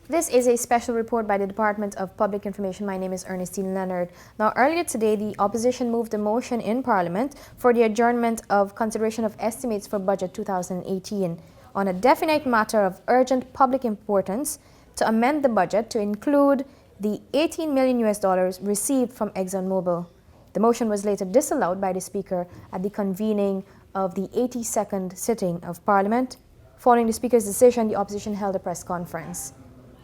This is a special report by the Department of Public Information. My name is Ernestine Leonard. Now, earlier today, the opposition moved a motion in Parliament for the adjournment of consideration of estimates for Budget 2018 on a definite matter of urgent public importance to amend the budget to include the $18 million received from ExxonMobil. The motion was later disallowed by the Speaker at the convening of the 82nd sitting of Parliament. Following the Speaker's decision, the opposition held a press conference.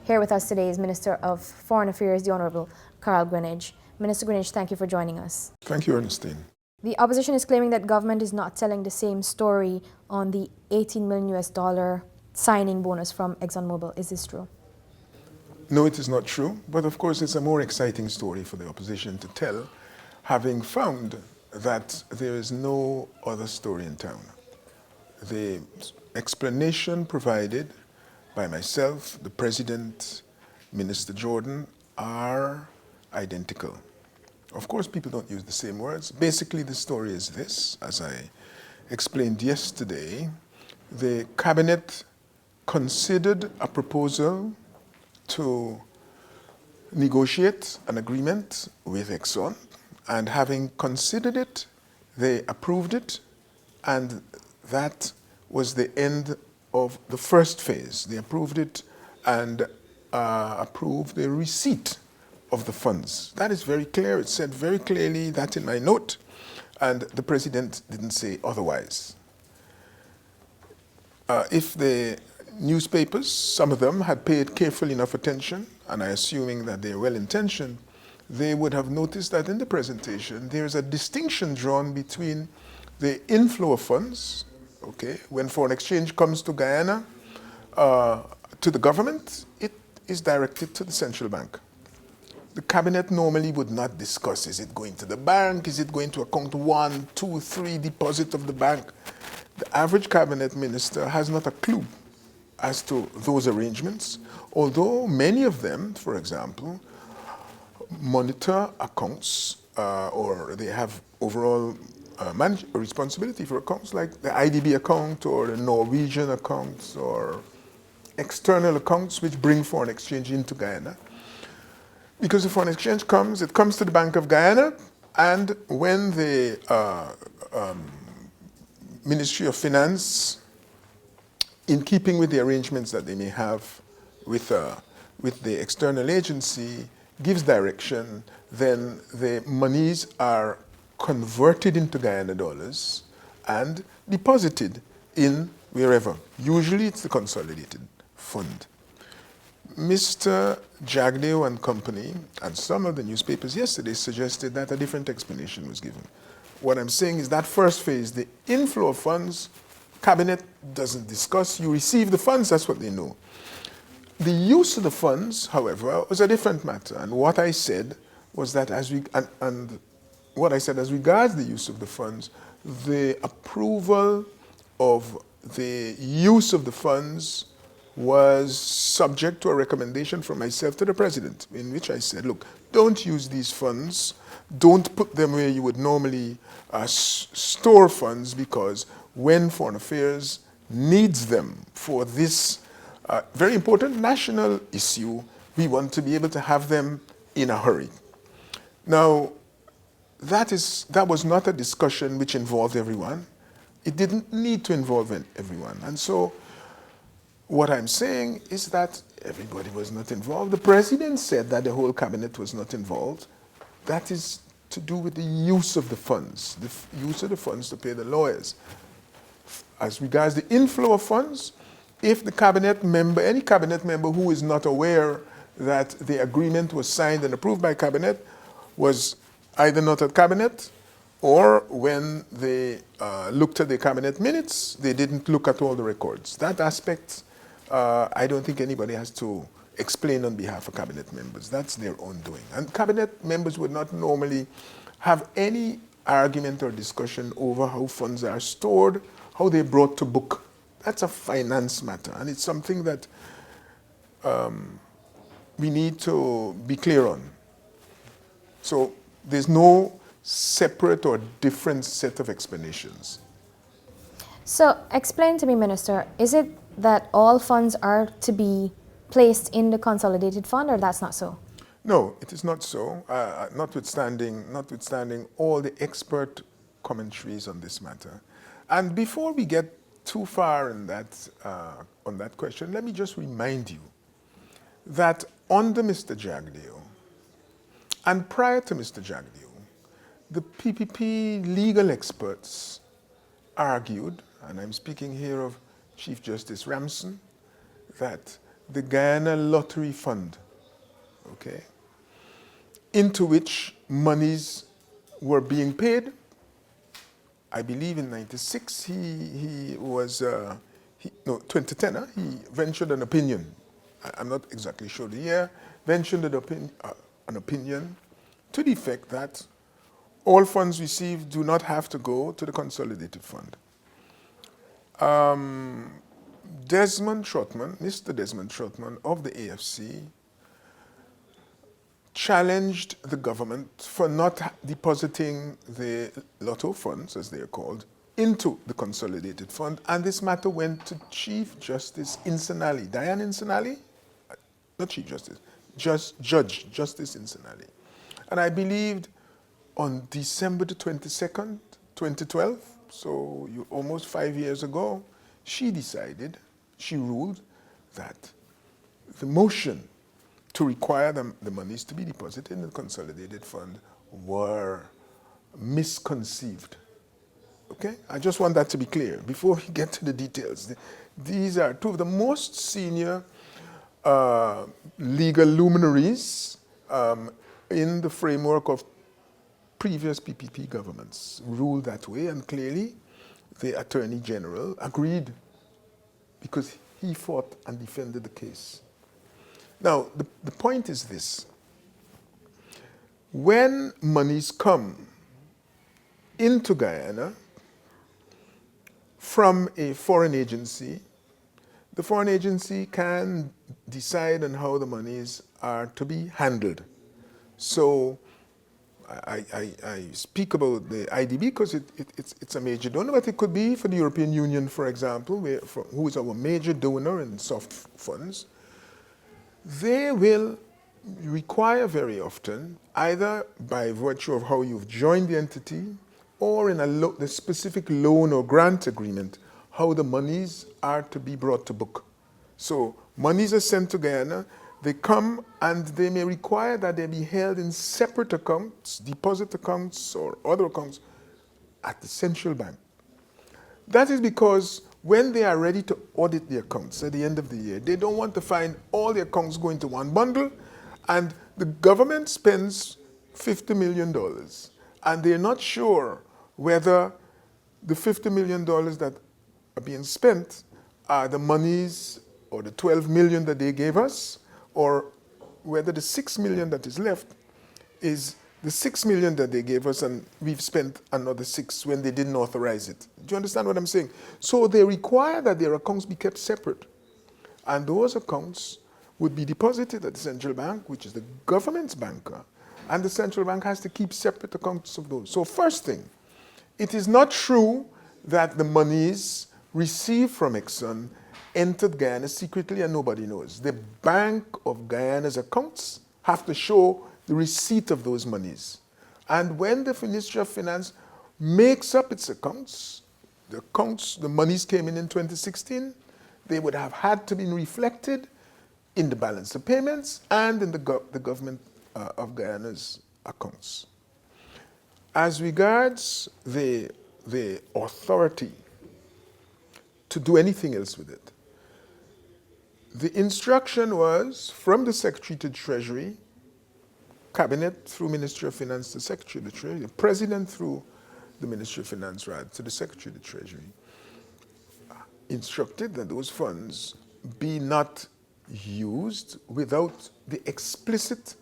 Here with us today is Minister of Foreign Affairs, the Honorable Carl Greenidge. Minister Greenidge, thank you for joining us. Thank you, Ernestine. The opposition is claiming that government is not telling the same story on the $18 million signing bonus from ExxonMobil. Is this true? No, it is not true, but of course it's a more exciting story for the opposition to tell, having found that there is no other story in town. The explanation provided by myself, the President, Minister Jordan, are identical. Of course, people don't use the same words. Basically, the story is this. As I explained yesterday, the Cabinet considered a proposal to negotiate an agreement with Exxon, and having considered it, they approved it, and that was the end of the first phase. They approved it and approved the receipt of the funds. That is very clear. It said very clearly that in my note, and the President didn't say otherwise. If the newspapers, some of them, had paid careful enough attention, and I'm assuming that they're well-intentioned, they would have noticed that in the presentation there is a distinction drawn between the inflow of funds. Okay, when foreign exchange comes to Guyana, to the government, it is directed to the central bank. The Cabinet normally would not discuss, is it going to the bank, is it going to account 1, 2, 3, deposit of the bank. The average Cabinet minister has not a clue as to those arrangements, although many of them, for example, monitor accounts or they have overall responsibility for accounts like the IDB account or the Norwegian accounts or external accounts which bring foreign exchange into Guyana. Because the foreign exchange comes, it comes to the Bank of Guyana, and when the Ministry of Finance, in keeping with the arrangements that they may have with the external agency, gives direction, then the monies are converted into Guyana dollars and deposited in wherever. Usually it's the consolidated fund. Mr. Jagdeo and company and some of the newspapers yesterday suggested that a different explanation was given. What I'm saying is that first phase, the inflow of funds, Cabinet doesn't discuss. You receive the funds, that's what they know. The use of the funds, however, was a different matter. And what I said was that what I said as regards the use of the funds, the approval of the use of the funds was subject to a recommendation from myself to the President, in which I said, look, don't use these funds, don't put them where you would normally store funds, because when Foreign Affairs needs them for this very important national issue, we want to be able to have them in a hurry. Now, that was not a discussion which involved everyone. It didn't need to involve everyone. And so what I'm saying is that everybody was not involved. The President said that the whole Cabinet was not involved. That is to do with the use of the funds, the use of the funds to pay the lawyers. As regards the inflow of funds, if the Cabinet member, any Cabinet member who is not aware that the agreement was signed and approved by Cabinet, was either not at Cabinet, or when they looked at the Cabinet minutes, they didn't look at all the records. That aspect, I don't think anybody has to explain on behalf of Cabinet members. That's their own doing. And Cabinet members would not normally have any argument or discussion over how funds are stored, how they're brought to book. That's a finance matter, and it's something that we need to be clear on. So there's no separate or different set of explanations. So explain to me, Minister, is it that all funds are to be placed in the consolidated fund, or that's not so? No, it is not so, notwithstanding all the expert commentaries on this matter. And before we get too far in on that question, let me just remind you that under Mr. Jagdeo, and prior to Mr. Jagdeo, the PPP legal experts argued, and I'm speaking here of Chief Justice Ramson, that the Guyana Lottery Fund, okay, into which monies were being paid. I believe in '96 he was, 2010, he ventured an opinion. I'm not exactly sure the year, ventured an opinion to the effect that all funds received do not have to go to the consolidated fund. Mr. Desmond Trotman of the AFC challenged the government for not depositing the Lotto funds, as they are called, into the consolidated fund, and this matter went to Chief Justice Insinali, Diane Insinali, not Chief Justice, Judge Justice Insinali. And I believed on December the 22nd, 2012, so almost 5 years ago, she ruled that the motion to require the monies to be deposited in the consolidated fund were misconceived. Okay? I just want that to be clear before we get to the details. These are two of the most senior legal luminaries in the framework of previous PPP governments ruled that way, and clearly the Attorney General agreed because he fought and defended the case. Now, the point is this. When monies come into Guyana from a foreign agency, the foreign agency can decide on how the monies are to be handled. So I speak about the IDB because it's a major donor, but it could be for the European Union, for example, who is our major donor in soft funds. They will require very often, either by virtue of how you've joined the entity or in the specific loan or grant agreement, how the monies are to be brought to book. So monies are sent to Guyana, they come and they may require that they be held in separate accounts, deposit accounts or other accounts at the central bank. That is because when they are ready to audit the accounts at the end of the year, they don't want to find all the accounts going to one bundle, and the government spends $50 million, and they're not sure whether the $50 million that are being spent are the monies or the 12 million that they gave us, or whether the 6 million that is left is the 6 million that they gave us and we've spent another 6 when they didn't authorize it. Do you understand what I'm saying? So they require that their accounts be kept separate. And those accounts would be deposited at the central bank, which is the government's banker, and the central bank has to keep separate accounts of those. So first thing, it is not true that the monies received from Exxon entered Guyana secretly and nobody knows. The Bank of Guyana's accounts have to show the receipt of those monies. And when the Ministry of Finance makes up its accounts, the monies came in 2016, they would have had to be reflected in the balance of payments and in the government of Guyana's accounts. As regards the authority to do anything else with it, the instruction was from the Secretary to the Treasury, Cabinet through Ministry of Finance to Secretary of the Treasury, the President through the Ministry of Finance, rather, to the Secretary of the Treasury, instructed that those funds be not used without the explicit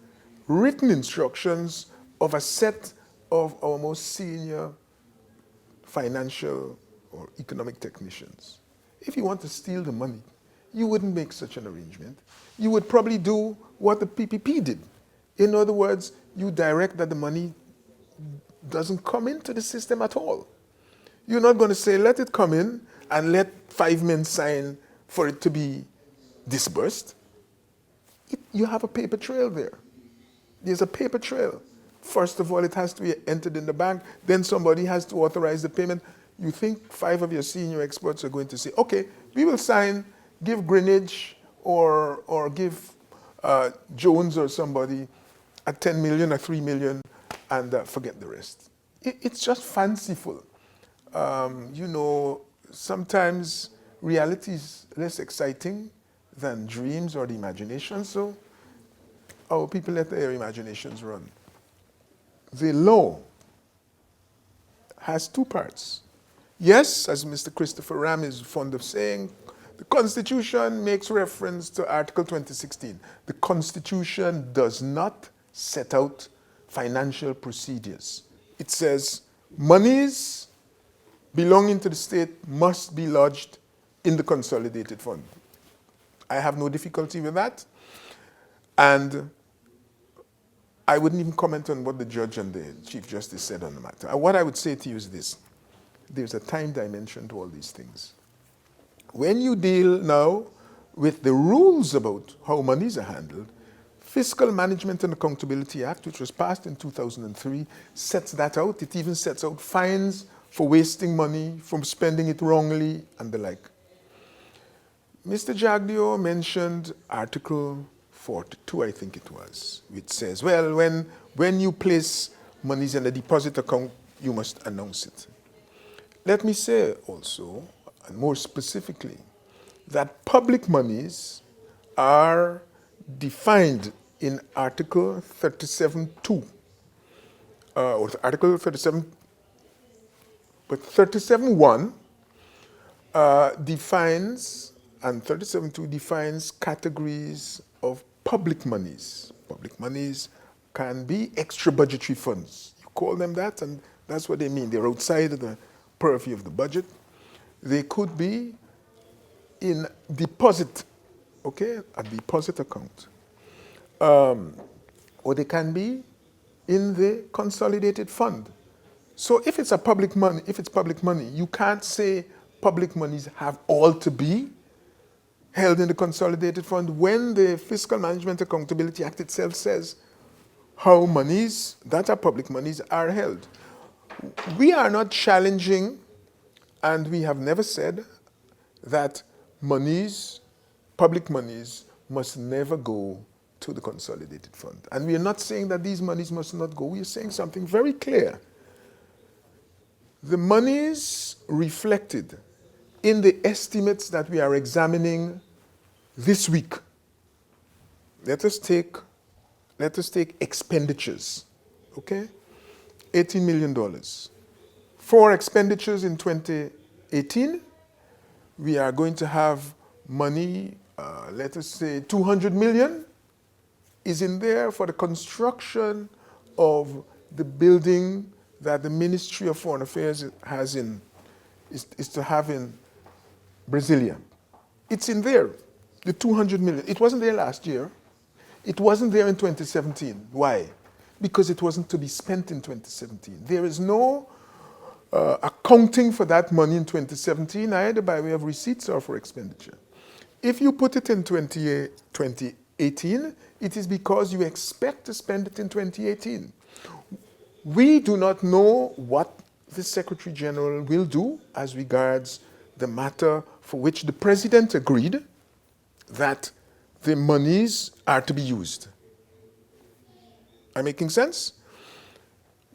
written instructions of a set of our most senior financial or economic technicians. If you want to steal the money, you wouldn't make such an arrangement. You would probably do what the PPP did. In other words, you direct that the money doesn't come into the system at all. You're not going to say, let it come in and let 5 men sign for it to be disbursed. You have a paper trail there. There's a paper trail. First of all, it has to be entered in the bank. Then somebody has to authorize the payment. You think 5 of your senior experts are going to say, okay, we will sign, give Greenidge or give Jones or somebody a 10 million or 3 million and forget the rest. It's just fanciful. You know, sometimes reality is less exciting than dreams or the imagination, so our people let their imaginations run. The law has 2 parts. Yes, as Mr. Christopher Ram is fond of saying, the Constitution makes reference to Article 2016. The Constitution does not set out financial procedures. It says monies belonging to the state must be lodged in the consolidated fund. I have no difficulty with that. And I wouldn't even comment on what the judge and the Chief Justice said on the matter. What I would say to you is this. There's a time dimension to all these things. When you deal now with the rules about how monies are handled, Fiscal Management and Accountability Act, which was passed in 2003, sets that out. It even sets out fines for wasting money, from spending it wrongly, and the like. Mr. Jagdio mentioned Article 42, I think it was, which says, well, when you place monies in a deposit account, you must announce it. Let me say also, and more specifically, that public monies are defined in Article 37.2, or Article 37, but 37.1 defines, and 37.2 defines categories of public monies. Public monies can be extra budgetary funds. You call them that, and that's what they mean. They're outside of the purview of the budget. They could be in deposit, okay, a deposit account. Or they can be in the consolidated fund. So if it's public money, you can't say public monies have all to be held in the consolidated fund when the Fiscal Management Accountability Act itself says how monies that are public monies are held. We are not challenging, and we have never said that monies, public monies, must never go to the consolidated fund. And we are not saying that these monies must not go. We are saying something very clear. The monies reflected in the estimates that we are examining this week. Let us take expenditures, okay? $18 million. For expenditures in 2018, we are going to have money, let us say 200 million is in there for the construction of the building that the Ministry of Foreign Affairs is to have in Brasilia. It's in there, the 200 million. It wasn't there last year. It wasn't there in 2017. Why? Because it wasn't to be spent in 2017. There is no accounting for that money in 2017, either by way of receipts or for expenditure. If you put it in 2018, it is because you expect to spend it in 2018. We do not know what the Secretary General will do as regards the matter for which the President agreed that the monies are to be used. Am I making sense?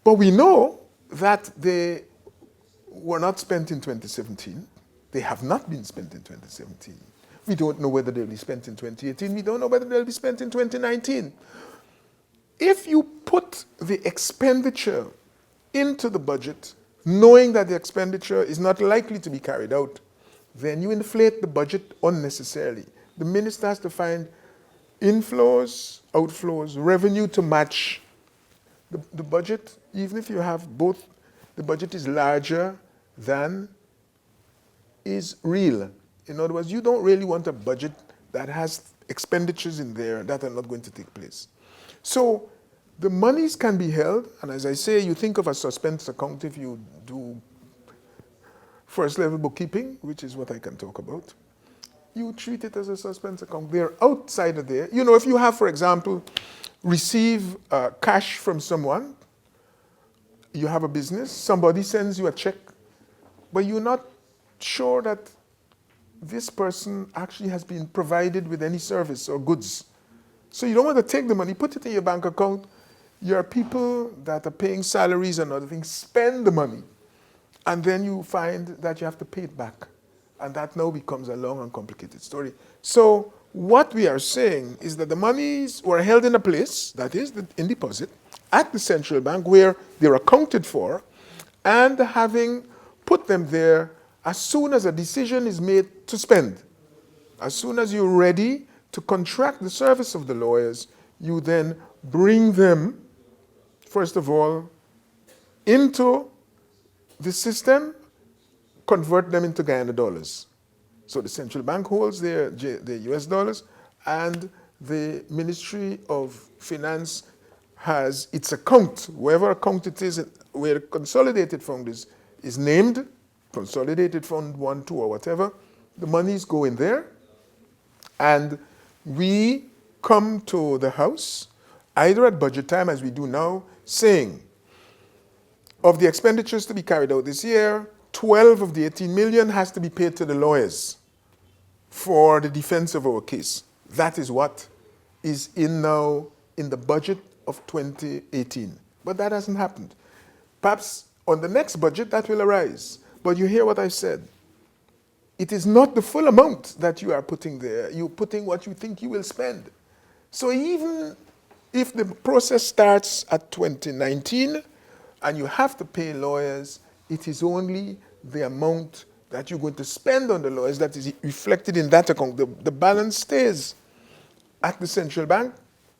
But we know that they were not spent in 2017. They have not been spent in 2017. We don't know whether they'll be spent in 2018. We don't know whether they'll be spent in 2019. If you put the expenditure into the budget, knowing that the expenditure is not likely to be carried out, then you inflate the budget unnecessarily. The minister has to find inflows, outflows, revenue to match the budget. Even if you have both, the budget is larger than is real. In other words, you don't really want a budget that has expenditures in there that are not going to take place. So the monies can be held, and as I say, you think of a suspense account if you do first level bookkeeping, which is what I can talk about. you treat it as a suspense account. They're outside of there. You know, if you have, for example, receive cash from someone, you have a business, somebody sends you a check, but you're not sure that this person actually has been provided with any service or goods. So you don't want to take the money, put it in your bank account. Your people that are paying salaries and other things spend the money, and then you find that you have to pay it back. And that now becomes a long and complicated story. So what we are saying is that the monies were held in a place, that is in deposit, at the central bank where they're accounted for, and having put them there, as soon as a decision is made to spend, as soon as you're ready to contract the service of the lawyers, you then bring them, first of all, into the system, convert them into Guyana dollars. So the central bank holds their US dollars, and the Ministry of Finance has its account, wherever account it is, where Consolidated Fund is named, Consolidated Fund 1, 2, or whatever, the monies go in there, and we come to the House, either at budget time, as we do now, saying, of the expenditures to be carried out this year, 12 of the 18 million has to be paid to the lawyers for the defense of our case. That is what is in now in the budget of 2018. But that hasn't happened. Perhaps on the next budget that will arise. But you hear what I said. It is not the full amount that you are putting there. You're putting what you think you will spend. So even if the process starts at 2019 and you have to pay lawyers, it is only the amount that you're going to spend on the lawyers that is reflected in that account. The balance stays at the central bank,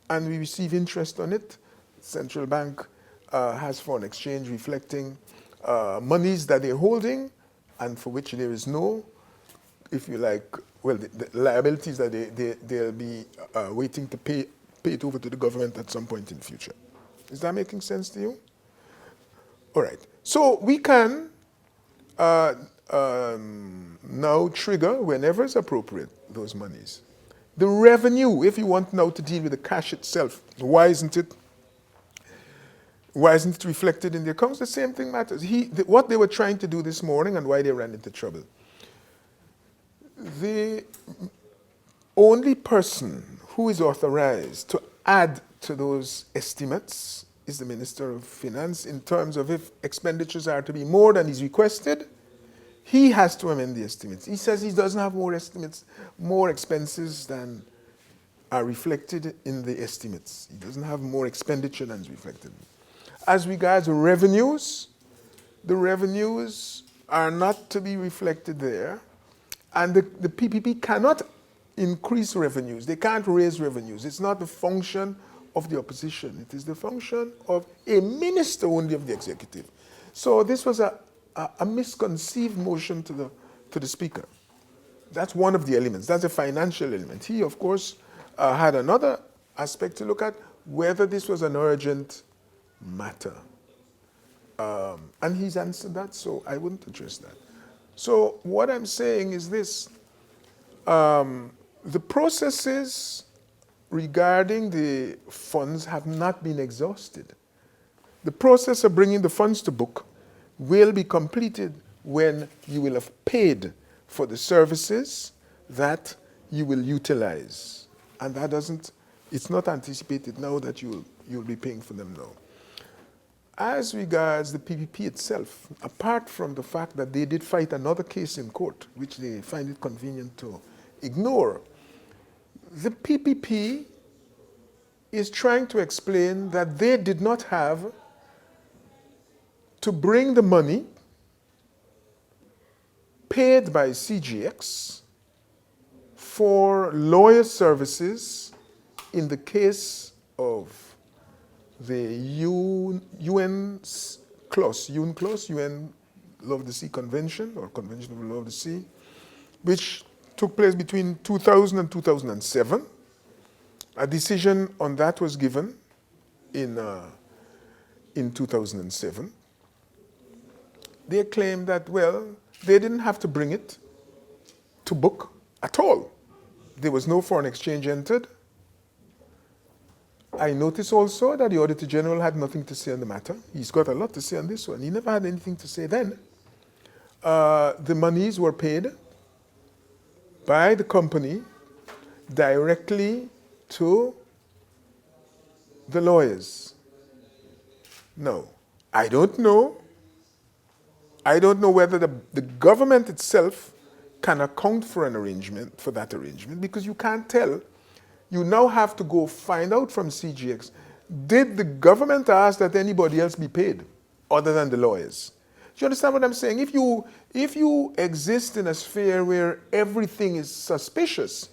and we receive interest on it. Central bank has foreign exchange reflecting monies that they're holding and for which there is no, if you like, well, the liabilities that they'll be waiting to pay it over to the government at some point in the future. Is that making sense to you? All right. So we can now trigger, whenever it's appropriate, those monies. The revenue, if you want now to deal with the cash itself, why isn't it reflected in the accounts? The same thing matters. What they were trying to do this morning and why they ran into trouble. The only person who is authorized to add to those estimates is the Minister of Finance in terms of if expenditures are to be more than is requested, he has to amend the estimates. He says he doesn't have more estimates, more expenses than are reflected in the estimates. He doesn't have more expenditure than is reflected. As regards revenues, the revenues are not to be reflected there, and the PPP cannot increase revenues. They can't raise revenues. It's not the function of the opposition. It is the function of a minister only of the executive. So this was a misconceived motion to the speaker. That's one of the elements. That's a financial element. He, of course, had another aspect to look at, whether this was an urgent matter. And he's answered that, so I wouldn't address that. So what I'm saying is this. The processes regarding the funds have not been exhausted. The process of bringing the funds to book will be completed when you will have paid for the services that you will utilize. And that it's not anticipated now that you'll be paying for them now. As regards the PPP itself, apart from the fact that they did fight another case in court, which they find it convenient to ignore, the PPP is trying to explain that they did not have to bring the money paid by CGX for lawyer services in the case of the UNCLOS, UN Law of the Sea Convention, or Convention of the Law of the Sea, which took place between 2000 and 2007. A decision on that was given in 2007. They claimed that, well, they didn't have to bring it to book at all. There was no foreign exchange entered. I noticed also that the Auditor General had nothing to say on the matter. He's got a lot to say on this one. He never had anything to say then. The monies were paid by the company directly to the lawyers. No, I don't know. I don't know whether the government itself can account for an arrangement, for that arrangement, because you can't tell. You now have to go find out from CGX, did the government ask that anybody else be paid other than the lawyers? Do you understand what I'm saying? If you exist in a sphere where everything is suspicious,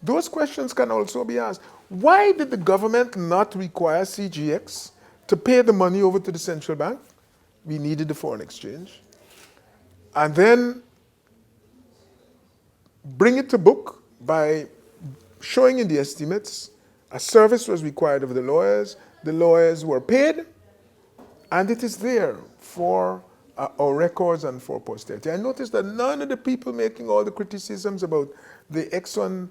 those questions can also be asked. Why did the government not require CGX to pay the money over to the central bank? We needed the foreign exchange. And then bring it to book by showing in the estimates a service was required of the lawyers were paid, and it is there for our records and for posterity. I noticed that none of the people making all the criticisms about the Exxon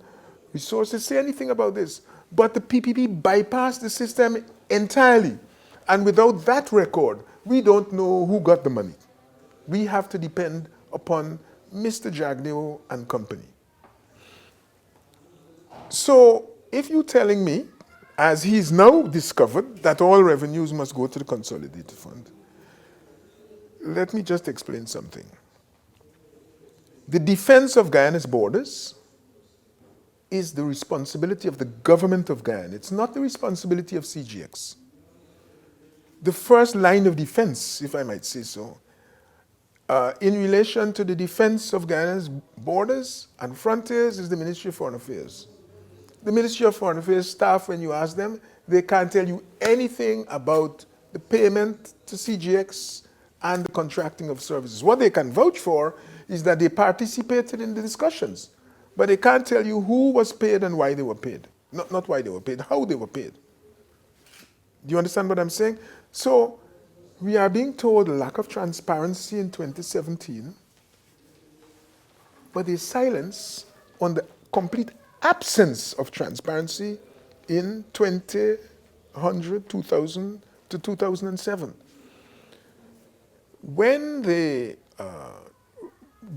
resources say anything about this, but the PPP bypassed the system entirely, and without that record, we don't know who got the money. We have to depend upon Mr. Jagdeo and company. So if you're telling me, as he's now discovered, that all revenues must go to the consolidated fund, let me just explain something. The defense of Guyana's borders is the responsibility of the government of Guyana. It's not the responsibility of CGX. The first line of defense, if I might say so, in relation to the defense of Guyana's borders and frontiers is the Ministry of Foreign Affairs. The Ministry of Foreign Affairs staff, when you ask them, they can't tell you anything about the payment to CGX and the contracting of services. What they can vouch for is that they participated in the discussions, but they can't tell you who was paid and why they were paid. Not why they were paid, how they were paid. Do you understand what I'm saying? So we are being told lack of transparency in 2017, but there's silence on the complete absence of transparency in 2000 to 2007. When the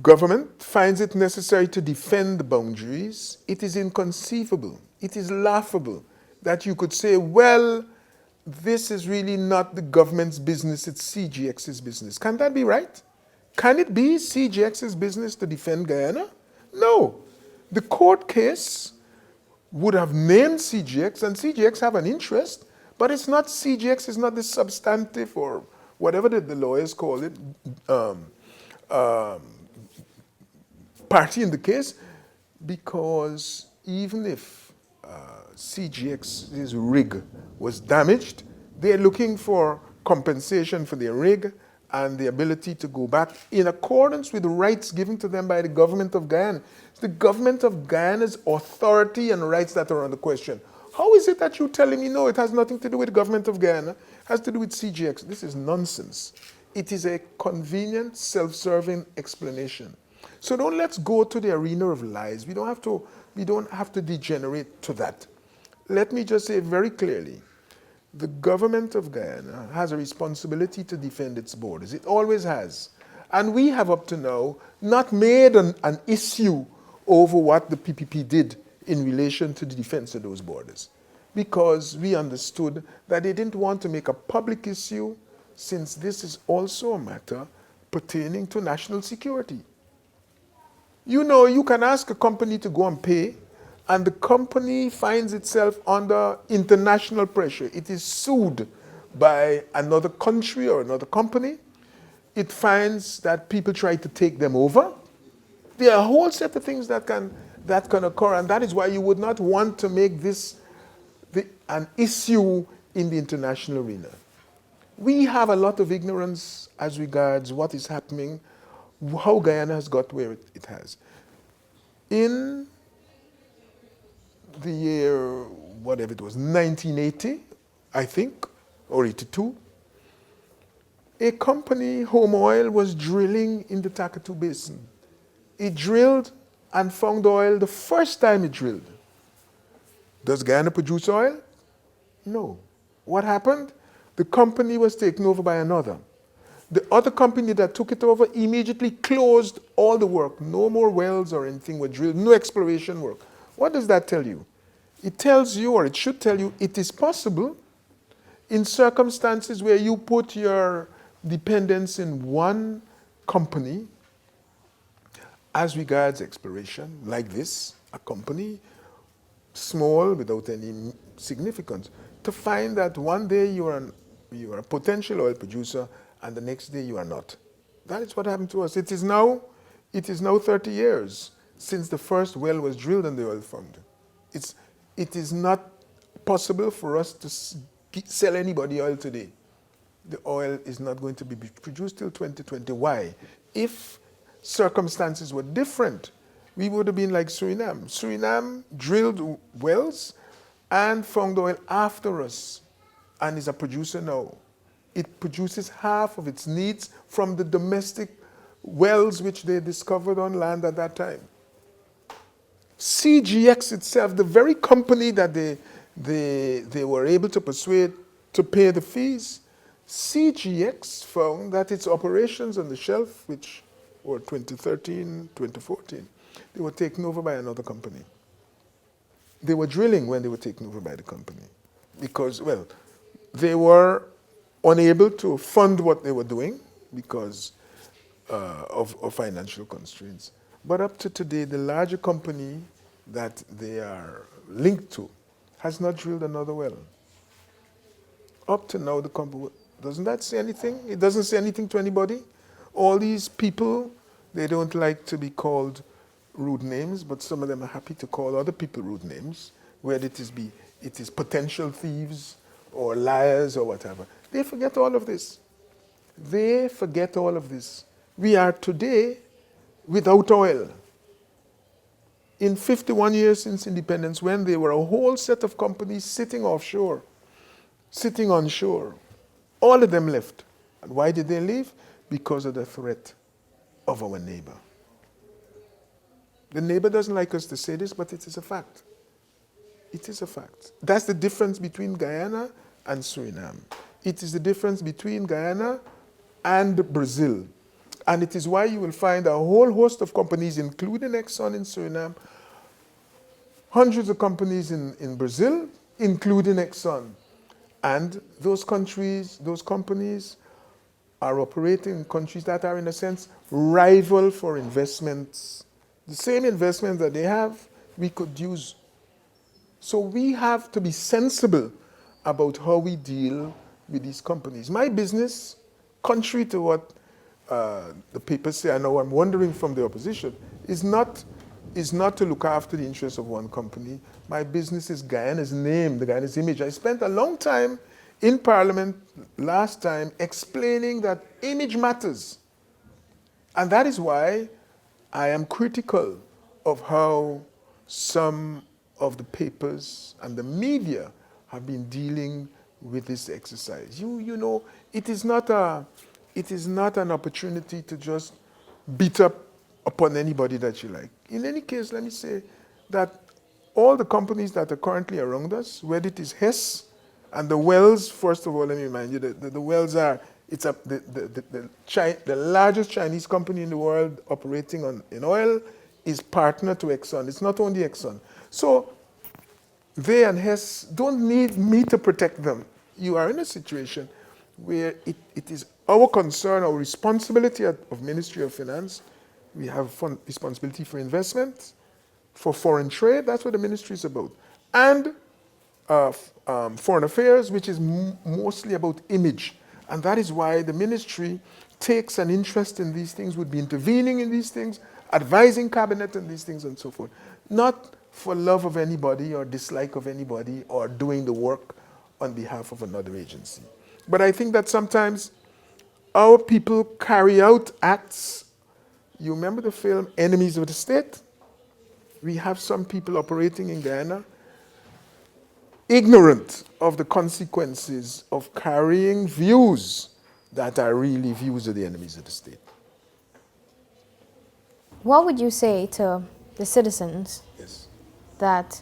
government finds it necessary to defend the boundaries, it is inconceivable, it is laughable that you could say, well, this is really not the government's business, it's CGX's business. Can that be right? Can it be CGX's business to defend Guyana? No. The court case would have named CGX, and CGX have an interest, but it's not CGX, is not the substantive or whatever the lawyers call it, party in the case, because even if CGX's rig was damaged, they're looking for compensation for their rig and the ability to go back in accordance with the rights given to them by the government of Guyana. It's the government of Guyana's authority and rights that are under question. How is it that you're telling me, no, it has nothing to do with the government of Guyana, it has to do with CGX? This is nonsense. It is a convenient, self-serving explanation. So let's go to the arena of lies. We don't have to degenerate to that. Let me just say very clearly, the government of Guyana has a responsibility to defend its borders. It always has. And we have up to now not made an issue over what the PPP did in relation to the defense of those borders, because we understood that they didn't want to make a public issue, since this is also a matter pertaining to national security. You know, you can ask a company to go and pay, and the company finds itself under international pressure. It is sued by another country or another company. It finds that people try to take them over. There are a whole set of things that can occur, and that is why you would not want to make this an issue in the international arena. We have a lot of ignorance as regards what is happening, how Guyana has got where it has. In the year, whatever it was, 1980, I think, or 82, a company, Home Oil, was drilling in the Takatu Basin. It drilled and found oil the first time it drilled. Does Guyana produce oil? No. What happened? The company was taken over by another. The other company that took it over immediately closed all the work. No more wells or anything were drilled, no exploration work. What does that tell you? It tells you, or it should tell you, it is possible in circumstances where you put your dependence in one company as regards exploration, like this, a company, small, without any significance, to find that one day you are a potential oil producer and the next day you are not. That is what happened to us. It is now 30 years since the first well was drilled on the oil fund. It is not possible for us to sell anybody oil today. The oil is not going to be produced till 2020. Why? If circumstances were different, we would have been like Suriname. Suriname drilled wells and found oil after us and is a producer now. It produces half of its needs from the domestic wells which they discovered on land at that time. CGX itself, the very company that they were able to persuade to pay the fees, CGX found that its operations on the shelf, which were 2013, 2014, they were taken over by another company. They were drilling when they were taken over by the company because, well, they were unable to fund what they were doing because of financial constraints. But up to today, the larger company that they are linked to has not drilled another well. Up to now, the company, doesn't that say anything? It doesn't say anything to anybody. All these people, they don't like to be called rude names, but some of them are happy to call other people rude names, whether it is potential thieves or liars or whatever. They forget all of this. They forget all of this. We are today without oil. In 51 years since independence, when there were a whole set of companies sitting offshore, sitting onshore, all of them left. And why did they leave? Because of the threat of our neighbor. The neighbor doesn't like us to say this, but it is a fact. It is a fact. That's the difference between Guyana and Suriname. It is the difference between Guyana and Brazil. And it is why you will find a whole host of companies, including Exxon in Suriname, hundreds of companies in Brazil, including Exxon. And those countries, those companies are operating in countries that are, in a sense, rival for investments. The same investments that they have, we could use. So we have to be sensible about how we deal with these companies. My business, contrary to what the papers say, I know I'm wondering from the opposition, is not to look after the interests of one company. My business is Guyana's name, the Guyana's image. I spent a long time in Parliament last time explaining that image matters. And that is why I am critical of how some of the papers and the media have been dealing with this exercise. You know, it is not an opportunity to just beat up upon anybody that you like. In any case, let me say that all the companies that are currently around us, whether it is Hess and the wells, first of all, let me remind you that the wells are, the largest Chinese company in the world operating in oil is partner to Exxon. It's not only Exxon. So they and Hess don't need me to protect them. You are in a situation where it is our concern, our responsibility of Ministry of Finance. We have responsibility for investment, for foreign trade. That's what the ministry is about. And foreign affairs, which is mostly about image. And that is why the ministry takes an interest in these things, would be intervening in these things, advising cabinet on these things and so forth. Not for love of anybody or dislike of anybody or doing the work on behalf of another agency. But I think that sometimes our people carry out acts. You remember the film Enemies of the State? We have some people operating in Guyana ignorant of the consequences of carrying views that are really views of the enemies of the state. What would you say to the citizens, Yes. that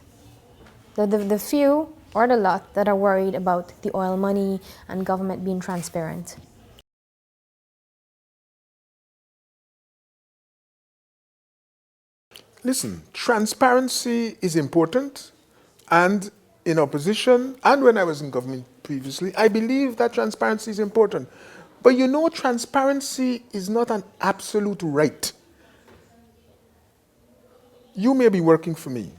the few or the lot that are worried about the oil money and government being transparent? Listen, transparency is important, and in opposition, and when I was in government previously, I believe that transparency is important. But you know, transparency is not an absolute right. You may be working for me.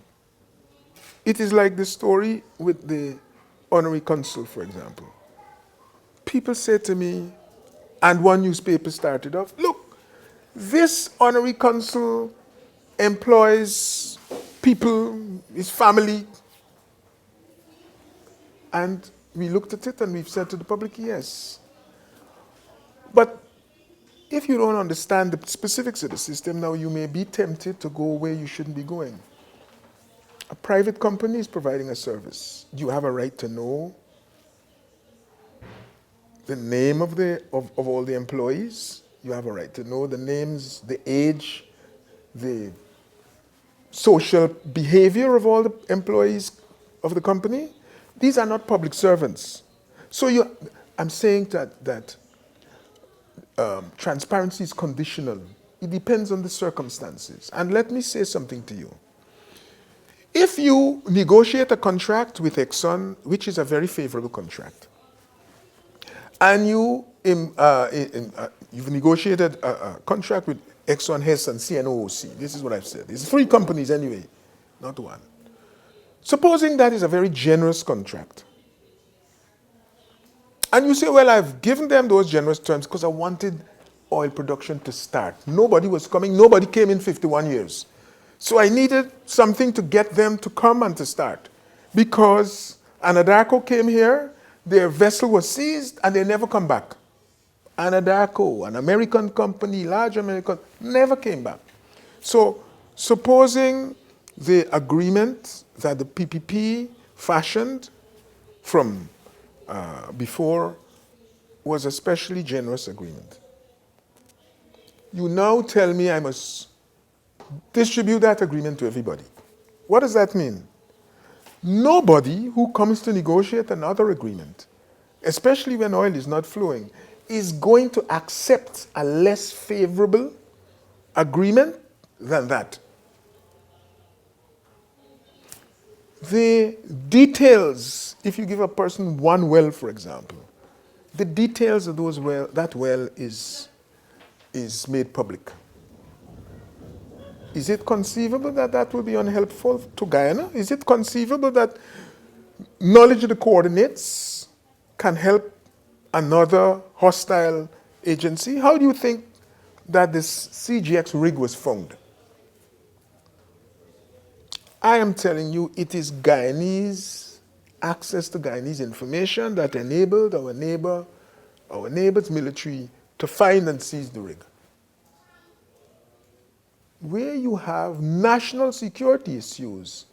It is like the story with the honorary consul, for example. People say to me, and one newspaper started off, look, this honorary consul employs people, his family. And we looked at it and we've said to the public, yes. But if you don't understand the specifics of the system, now you may be tempted to go where you shouldn't be going. A private company is providing a service. You have a right to know the name of all the employees. You have a right to know the names, the age, the social behavior of all the employees of the company. These are not public servants. So I'm saying that transparency is conditional. It depends on the circumstances. And let me say something to you. If you negotiate a contract with Exxon, which is a very favorable contract, and you've negotiated a contract with Exxon, Hess, and CNOOC. This is what I've said. It's 3 companies anyway, not 1. Supposing that is a very generous contract, and you say, well, I've given them those generous terms because I wanted oil production to start. Nobody was coming. Nobody came in 51 years. So I needed something to get them to come and to start. Because Anadarko came here, their vessel was seized, and they never come back. Anadarko, an American company, large American, never came back. So supposing the agreement that the PPP fashioned from before was a specially generous agreement. You now tell me I must distribute that agreement to everybody. What does that mean? Nobody who comes to negotiate another agreement, especially when oil is not flowing, is going to accept a less favorable agreement than that. The details, if you give a person one well, for example, the details of that well is made public. Is it conceivable that that will be unhelpful to Guyana? Is it conceivable that knowledge of the coordinates can help another hostile agency? How do you think that this CGX rig was found? I am telling you, it is Guyanese access to Guyanese information that enabled our neighbor's military to find and seize the rig. Where you have national security issues,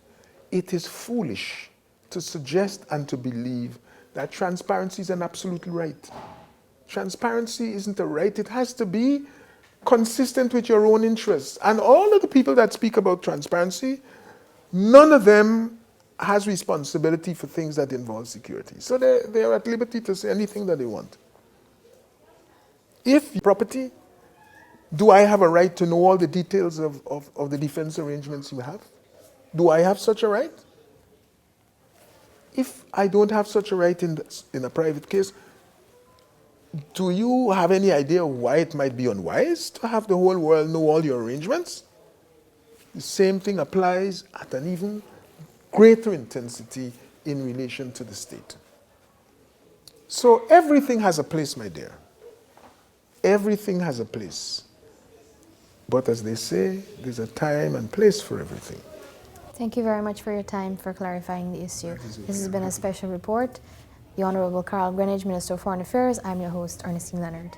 it is foolish to suggest and to believe that transparency is an absolute right. Transparency isn't a right. It has to be consistent with your own interests. And all of the people that speak about transparency, none of them has responsibility for things that involve security. So they're at liberty to say anything that they want. If property, do I have a right to know all the details of the defense arrangements you have? Do I have such a right? If I don't have such a right in a private case, do you have any idea why it might be unwise to have the whole world know all your arrangements? The same thing applies at an even greater intensity in relation to the state. So everything has a place, my dear. Everything has a place. But as they say, there's a time and place for everything. Thank you very much for your time for clarifying the issue. This has been a special report. The Honorable Carl Greenidge, Minister of Foreign Affairs. I'm your host, Ernestine Leonard.